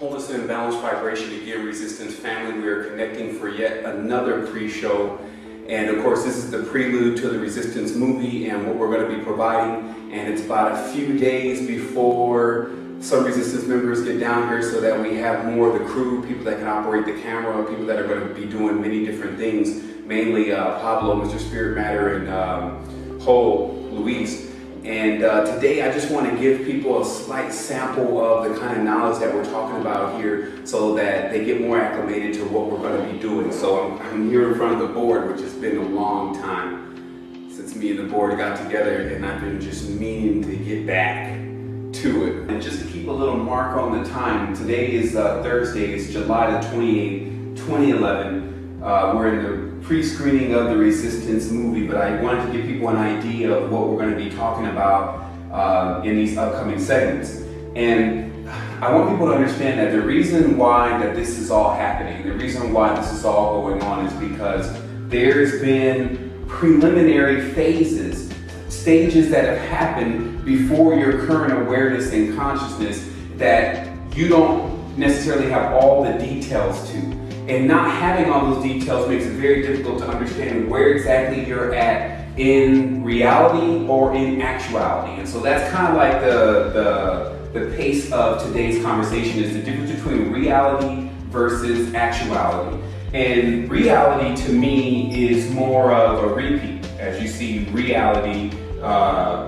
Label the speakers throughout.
Speaker 1: Wholeness and Balanced Vibration Again Resistance family. We are connecting for yet another pre-show. And of course, this is the prelude to the Resistance movie and what we're going to be providing. And it's about a few days before some Resistance members get down here so that we have more of the crew, people that can operate the camera, people that are going to be doing many different things, mainly Pablo, Mr. Spirit Matter, and Luis. And today I just want to give people a slight sample of the kind of knowledge that we're talking about here so that they get more acclimated to what we're going to be doing. So I'm here in front of the board, which has been a long time since me and the board got together, and I've been just meaning to get back to it. And just to keep a little mark on the time, today is Thursday, it's July the 28th, 2011. We're in the pre-screening of the Resistance movie, but I wanted to give people an idea of what we're going to be talking about in these upcoming segments. And I want people to understand that the reason why that this is all happening, the reason why this is all going on is because there's been preliminary phases, stages that have happened before your current awareness and consciousness that you don't necessarily have all the details to. And not having all those details makes it very difficult to understand where exactly you're at in reality or in actuality. And so that's kind of like the pace of today's conversation, is the difference between reality versus actuality. And reality to me is more of a repeat. As you see, reality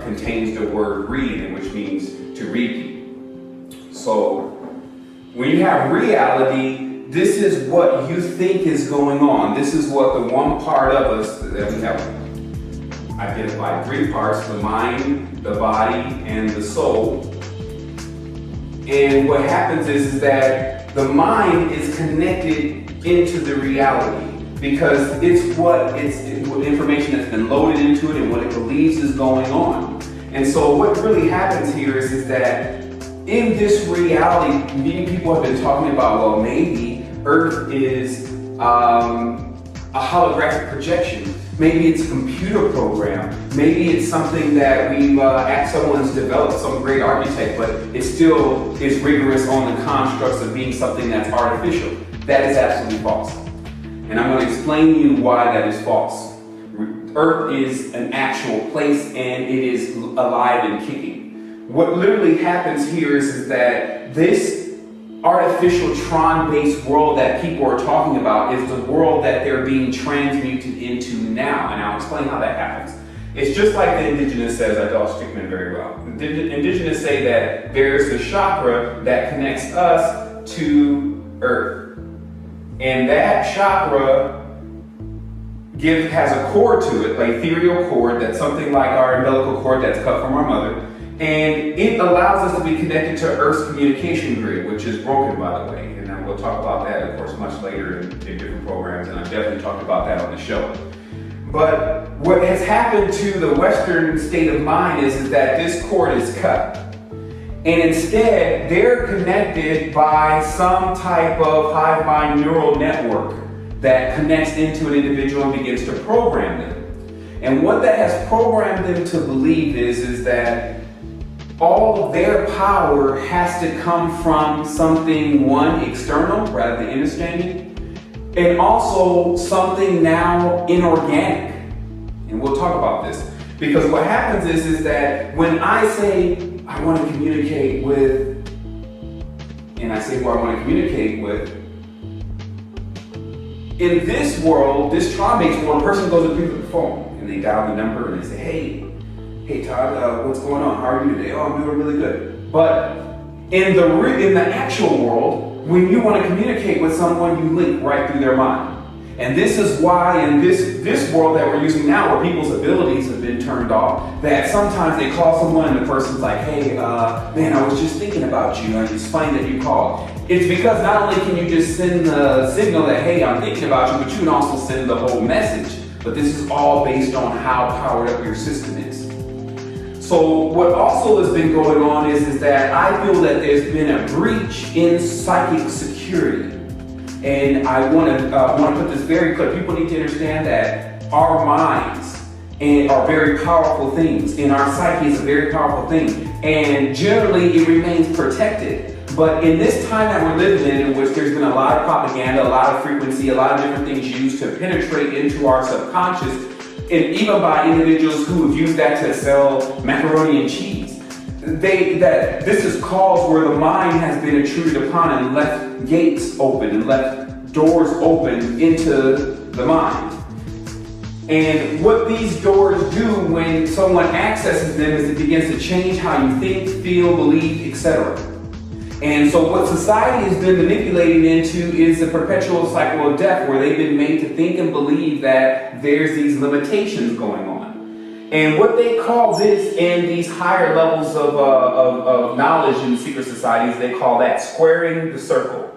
Speaker 1: contains the word read, which means to repeat. So when you have reality, this is what you think is going on. This is what the one part of us that we have identified three parts: the mind, the body, and the soul. And what happens is that the mind is connected into the reality because it's information that's been loaded into it and what it believes is going on. And so what really happens here is that in this reality, many people have been talking about, well, maybe Earth is a holographic projection. Maybe it's a computer program. Maybe it's something that someone's developed, some great architect, but it still is rigorous on the constructs of being something that's artificial. That is absolutely false. And I'm going to explain to you why that is false. Earth is an actual place and it is alive and kicking. What literally happens here is that this artificial Tron-based world that people are talking about is the world that they're being transmuted into now, and I'll explain how that happens. It's just like the indigenous says. I know Strickman very well. The indigenous say that there's a chakra that connects us to Earth, and that chakra has a cord to it, like ethereal cord, that's something like our umbilical cord that's cut from our mother. And it allows us to be connected to Earth's communication grid, which is broken, by the way. And then we'll talk about that, of course, much later in different programs. And I've definitely talked about that on the show. But what has happened to the Western state of mind is that this cord is cut. And instead, they're connected by some type of hive mind neural network that connects into an individual and begins to program them. And what that has programmed them to believe is that all of their power has to come from something, one, external, rather than understanding, and also something now inorganic. And we'll talk about this. Because what happens is that when I say I want to communicate with, and I say who I want to communicate with, in this world, this Tron-based world, a person goes and picks up the phone, and they dial the number, and they say, Hey Todd, what's going on? How are you today? Oh, I'm doing really good. But in the actual world, when you want to communicate with someone, you link right through their mind. And this is why in this world that we're using now, where people's abilities have been turned off, that sometimes they call someone and the person's like, hey, man, I was just thinking about you. It's funny that you called. It's because not only can you just send the signal that, hey, I'm thinking about you, but you can also send the whole message. But this is all based on how powered up your system is. So what also has been going on is that I feel that there's been a breach in psychic security. And I want to put this very clear. People need to understand that our minds are very powerful things, and our psyche is a very powerful thing. And generally it remains protected. But in this time that we're living in which there's been a lot of propaganda, a lot of frequency, a lot of different things used to penetrate into our subconscious, and even by individuals who have used that to sell macaroni and cheese, that this is caused where the mind has been intruded upon and left gates open and left doors open into the mind. And what these doors do when someone accesses them is it begins to change how you think, feel, believe, etc. And so what society has been manipulated into is a perpetual cycle of death where they've been made to think and believe that there's these limitations going on. And what they call this in these higher levels of knowledge in secret societies, they call that squaring the circle.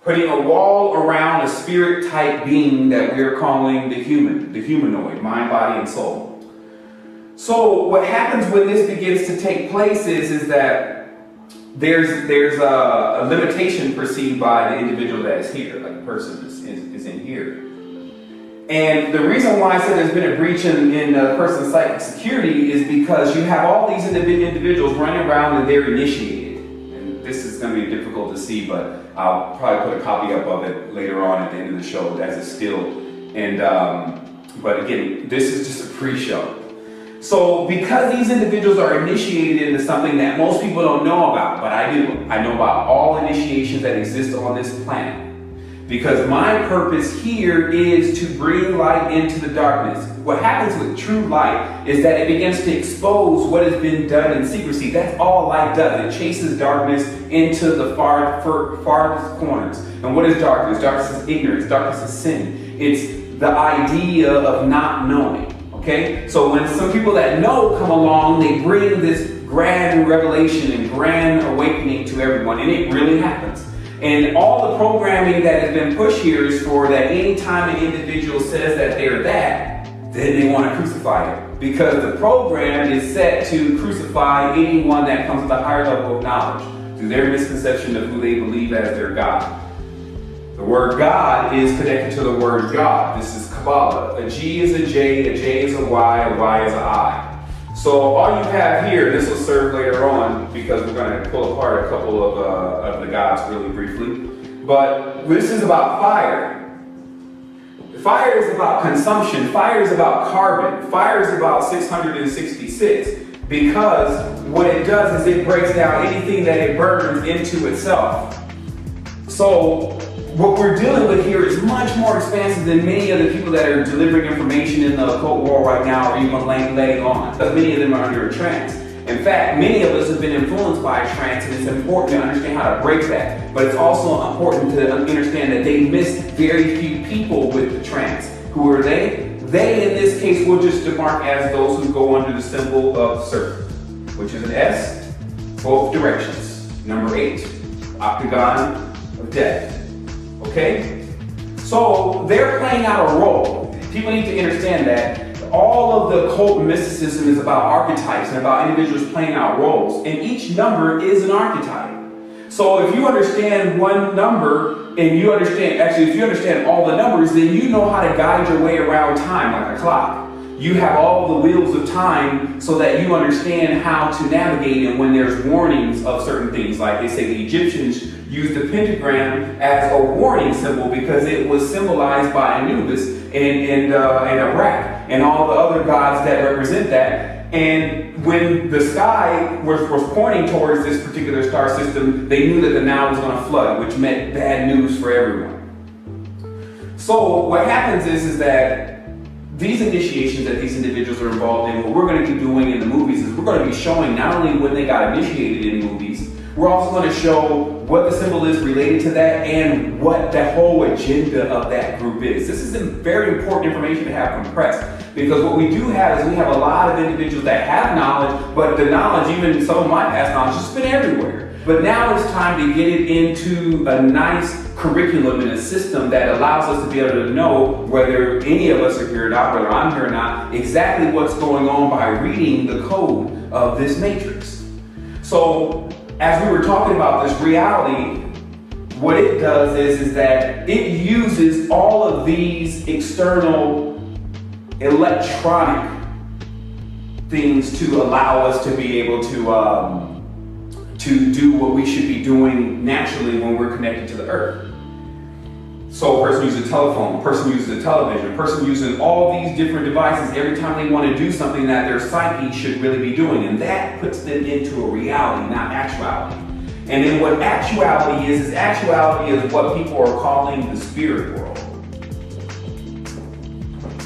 Speaker 1: Putting a wall around a spirit type being that we're calling the humanoid, mind, body, and soul. So what happens when this begins to take place is that there's a limitation perceived by the individual that is here, like the person is in here. And the reason why I said there's been a breach in a person's psychic security is because you have all these individuals running around and they're initiated. And this is going to be difficult to see, but I'll probably put a copy up of it later on at the end of the show as a still. And but again, this is just a pre-show. So because these individuals are initiated into something that most people don't know about, but I do. I know about all initiations that exist on this planet. Because my purpose here is to bring light into the darkness. What happens with true light is that it begins to expose what has been done in secrecy. That's all light does. It chases darkness into the farthest corners. And what is darkness? Darkness is ignorance. Darkness is sin. It's the idea of not knowing. Okay? So when some people that know come along, they bring this grand revelation and grand awakening to everyone. And it really happens. And all the programming that has been pushed here is for that anytime an individual says that they're that, then they want to crucify it. Because the program is set to crucify anyone that comes with a higher level of knowledge through their misconception of who they believe as their God. The word God is connected to the word God. This is Kabbalah. A G is a J is a Y is a I. So all you have here, this will serve later on because we're going to pull apart a couple of the gods really briefly. But this is about fire. Fire is about consumption. Fire is about carbon. Fire is about 666 because what it does is it breaks down anything that it burns into itself. So what we're dealing with here is much more expansive than many of the people that are delivering information in the occult world right now or even letting on. Because many of them are under a trance. In fact, many of us have been influenced by a trance, and it's important to understand how to break that. But it's also important to understand that they miss very few people with the trance. Who are they? They, in this case, will just demark as those who go under the symbol of serpent, which is an S, both directions. Number 8, octagon of death. Okay? So they're playing out a role. People need to understand that all of the occult mysticism is about archetypes and about individuals playing out roles. And each number is an archetype. So if you understand one number and you understand, actually if you understand all the numbers, then you know how to guide your way around time like a clock. You have all the wheels of time so that you understand how to navigate and when there's warnings of certain things. Like they say the Egyptians used the pentagram as a warning symbol because it was symbolized by Anubis and Iraq and all the other gods that represent that. And when the sky was pointing towards this particular star system, they knew that the Nile was going to flood, which meant bad news for everyone. So what happens is that these initiations that these individuals are involved in, what we're going to be doing in the movies is we're going to be showing not only when they got initiated in movies, we're also going to show what the symbol is related to that and what the whole agenda of that group is. This is very important information to have compressed because what we do have is we have a lot of individuals that have knowledge, but the knowledge, even some of my past knowledge, has been everywhere. But now it's time to get it into a nice curriculum and a system that allows us to be able to know whether any of us are here or not, whether I'm here or not, exactly what's going on by reading the code of this matrix. So as we were talking about this reality, what it does is that it uses all of these external electronic things to allow us to be able to to do what we should be doing naturally when we're connected to the earth. So a person uses a telephone, a person uses a television, a person uses all these different devices every time they want to do something that their psyche should really be doing. And that puts them into a reality, not actuality. And then what actuality is what people are calling the spirit world.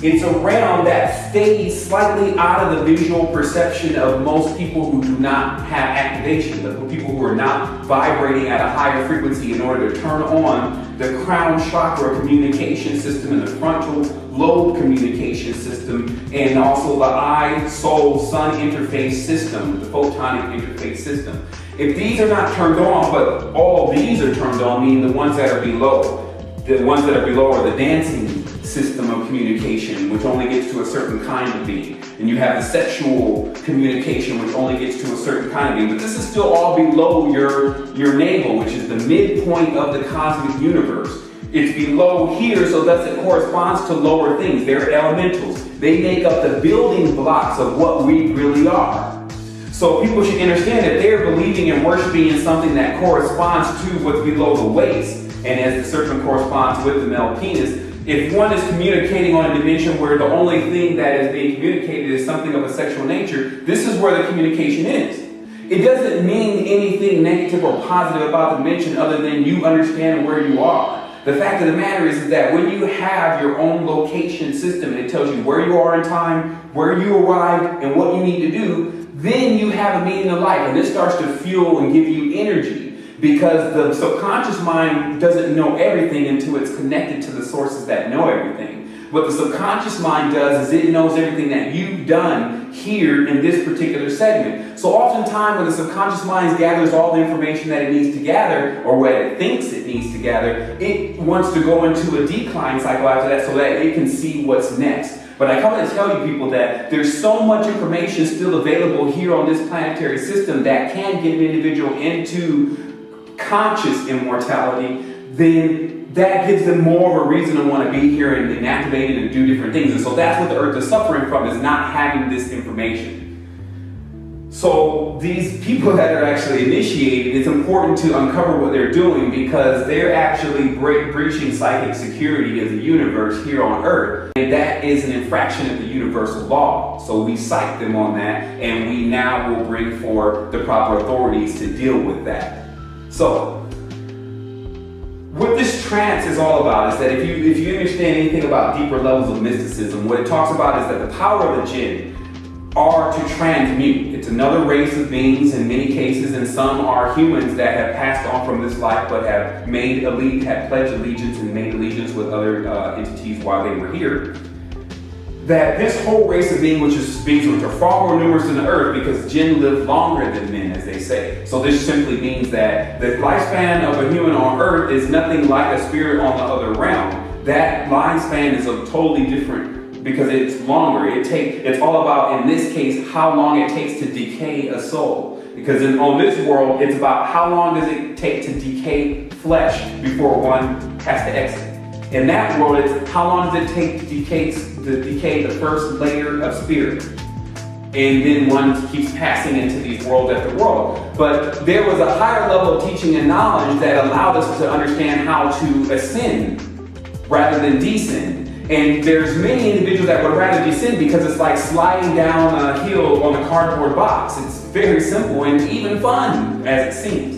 Speaker 1: It's a realm that stays slightly out of the visual perception of most people who do not have activation, the people who are not vibrating at a higher frequency in order to turn on the crown chakra communication system and the frontal lobe communication system, and also the eye, soul, sun interface system, the photonic interface system. If these are not turned on, but all these are turned on, meaning the ones that are below, are the dancing system of communication, which only gets to a certain kind of being. And you have the sexual communication, which only gets to a certain kind of being. But this is still all below your navel, which is the midpoint of the cosmic universe. It's below here, so thus it corresponds to lower things. They're elementals. They make up the building blocks of what we really are. So people should understand that they're believing and worshiping in something that corresponds to what's below the waist. And as the serpent corresponds with the male penis, if one is communicating on a dimension where the only thing that is being communicated is something of a sexual nature, this is where the communication is. It doesn't mean anything negative or positive about the dimension other than you understand where you are. The fact of the matter is that when you have your own location system, and it tells you where you are in time, where you arrived, and what you need to do, then you have a meaning of life. And this starts to fuel and give you energy. Because the subconscious mind doesn't know everything until it's connected to the sources that know everything. What the subconscious mind does is it knows everything that you've done here in this particular segment. So oftentimes when the subconscious mind gathers all the information that it needs to gather, or what it thinks it needs to gather, it wants to go into a decline cycle after that so that it can see what's next. But I come to tell you people that there's so much information still available here on this planetary system that can get an individual into conscious immortality, then that gives them more of a reason to want to be here and activate it and do different things. And so that's what the earth is suffering from, is not having this information. So these people that are actually initiated, it's important to uncover what they're doing, because they're actually breaching psychic security of the universe here on earth. And that is an infraction of the universal law. So we cite them on that, and we now will bring forth the proper authorities to deal with that. So, what this trance is all about is that if you understand anything about deeper levels of mysticism, what it talks about is that the power of the jinn are to transmute. It's another race of beings in many cases, and some are humans that have passed on from this life but have pledged allegiance and made allegiance with other entities while they were here. That this whole race of beings, which are far more numerous than the earth, because jinn live longer than men, as they say. So this simply means that the lifespan of a human on earth is nothing like a spirit on the other realm. That lifespan is a totally different, because it's longer. It's all about, in this case, how long it takes to decay a soul. Because on this world, it's about how long does it take to decay flesh before one has to exit. In that world, it's how long does it take to decay the first layer of spirit. And then one keeps passing into these world after world. But there was a higher level of teaching and knowledge that allowed us to understand how to ascend rather than descend. And there's many individuals that would rather descend because it's like sliding down a hill on a cardboard box. It's very simple and even fun, as it seems.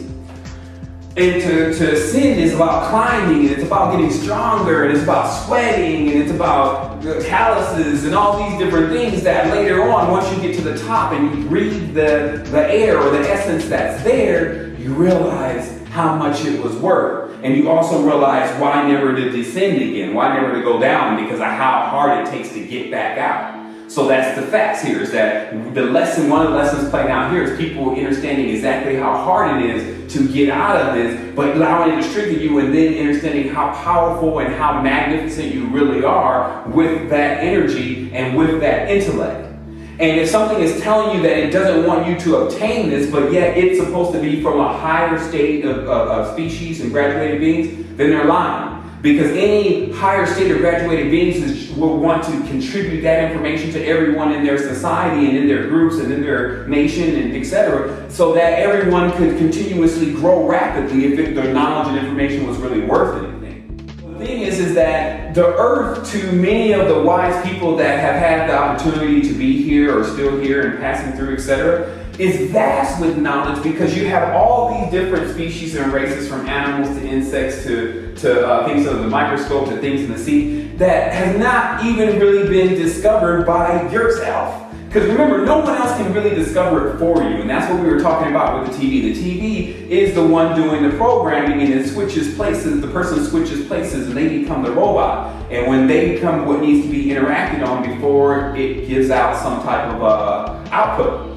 Speaker 1: And to ascend is about climbing, and it's about getting stronger, and it's about sweating, and it's about calluses and all these different things that later on, once you get to the top and you breathe the air or the essence that's there, you realize how much it was worth. And you also realize why never to descend again, why never to go down, because of how hard it takes to get back out. So that's the facts here, is that one of the lessons playing out here is people understanding exactly how hard it is to get out of this, but allowing it to strengthen you, and then understanding how powerful and how magnificent you really are with that energy and with that intellect. And if something is telling you that it doesn't want you to obtain this, but yet it's supposed to be from a higher state of species and graduated beings, then they're lying. Because any higher state of graduated beings will want to contribute that information to everyone in their society and in their groups and in their nation and etc. so that everyone could continuously grow rapidly if their knowledge and information was really worth anything. The thing is that the earth, to many of the wise people that have had the opportunity to be here or still here and passing through, etc., is vast with knowledge, because you have all these different species and races, from animals to insects to things under the microscope to things in the sea, that has not even really been discovered by yourself. Because remember, no one else can really discover it for you, and that's what we were talking about with the TV. The TV is the one doing the programming, and it switches places. The person switches places, and they become the robot. And when they become what needs to be interacted on before it gives out some type of output.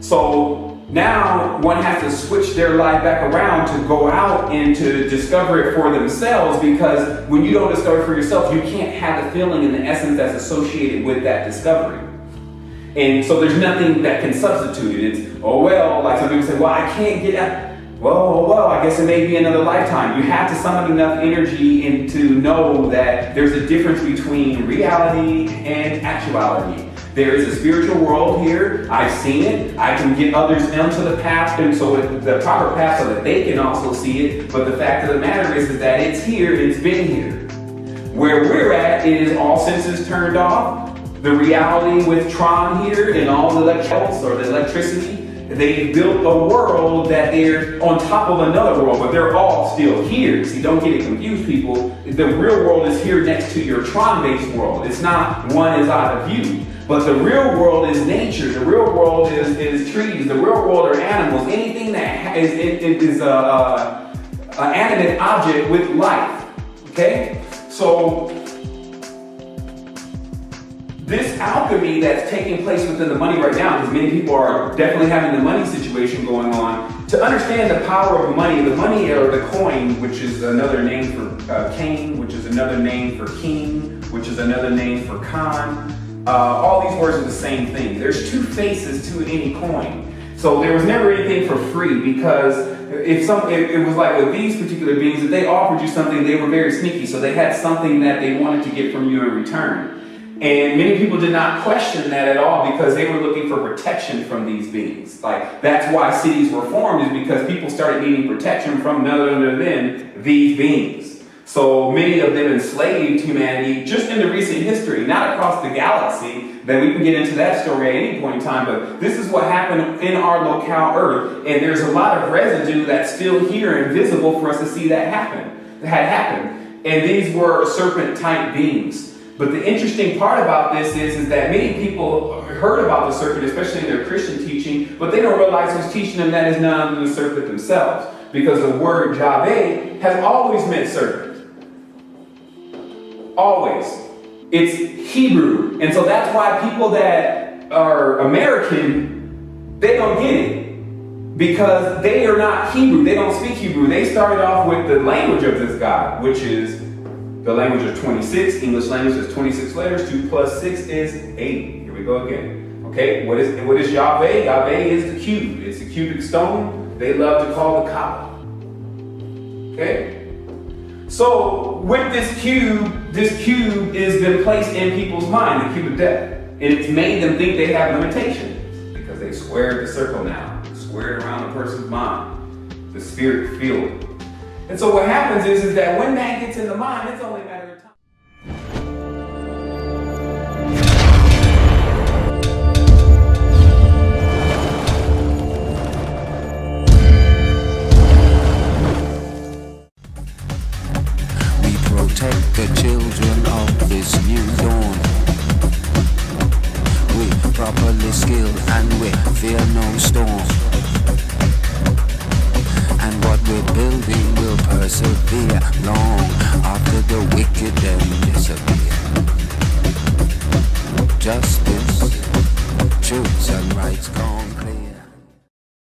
Speaker 1: So now one has to switch their life back around to go out and to discover it for themselves, because when you don't discover it for yourself, you can't have the feeling and the essence that's associated with that discovery. And so there's nothing that can substitute it. It's, oh well, like some people say, well, I can't get out. Well, I guess it may be another lifetime. You have to summon enough energy and to know that there's a difference between reality and actuality. There is a spiritual world here. I've seen it. I can get others into the path, and so the proper path, so that they can also see it. But the fact of the matter is that it's here. It's been here. Where we're at is all senses turned off. The reality with Tron here and all the electrons or the electricity. They built a world that they're on top of another world, but they're all still here. See, don't get it confused, people. The real world is here next to your Tron-based world. It's not one is out of view. But the real world is nature. The real world is trees. The real world are animals. Anything that is an animate object with life. Okay? So this alchemy that's taking place within the money right now, because many people are definitely having the money situation going on, to understand the power of money, the money or the coin, which is another name for Cain, which is another name for king, which is another name for Khan. All these words are the same thing. There's two faces to any coin. So there was never anything for free, because it was like with these particular beings, if they offered you something, they were very sneaky. So they had something that they wanted to get from you in return. And many people did not question that at all, because they were looking for protection from these beings. Like, that's why cities were formed, is because people started needing protection from none other than these beings. So many of them enslaved humanity just in the recent history, not across the galaxy, that we can get into that story at any point in time, but this is what happened in our locale Earth, and there's a lot of residue that's still here and visible for us to see that had happened. And these were serpent-type beings. But the interesting part about this is that many people heard about the serpent, especially in their Christian teaching, but they don't realize who's teaching them that is none other than the serpent themselves. Because the word Javeh has always meant serpent. Always. It's Hebrew. And so that's why people that are American, they don't get it. Because they are not Hebrew. They don't speak Hebrew. They started off with the language of this God, which is the language of 26. English language is 26 letters. 2 plus 6 is 8. Here we go again. Okay, what is Yahweh? Yahweh is the cube. It's a cubic stone. They love to call the Kaaba. Okay? So with this cube has been placed in people's mind, the cube of death. And it's made them think they have limitations, because they squared the circle now. Squared around the person's mind. The spirit field. And so what happens is that when that gets in the mind, it's only a matter of time.
Speaker 2: We protect the children of this new dawn. We properly skilled and we fear no storm.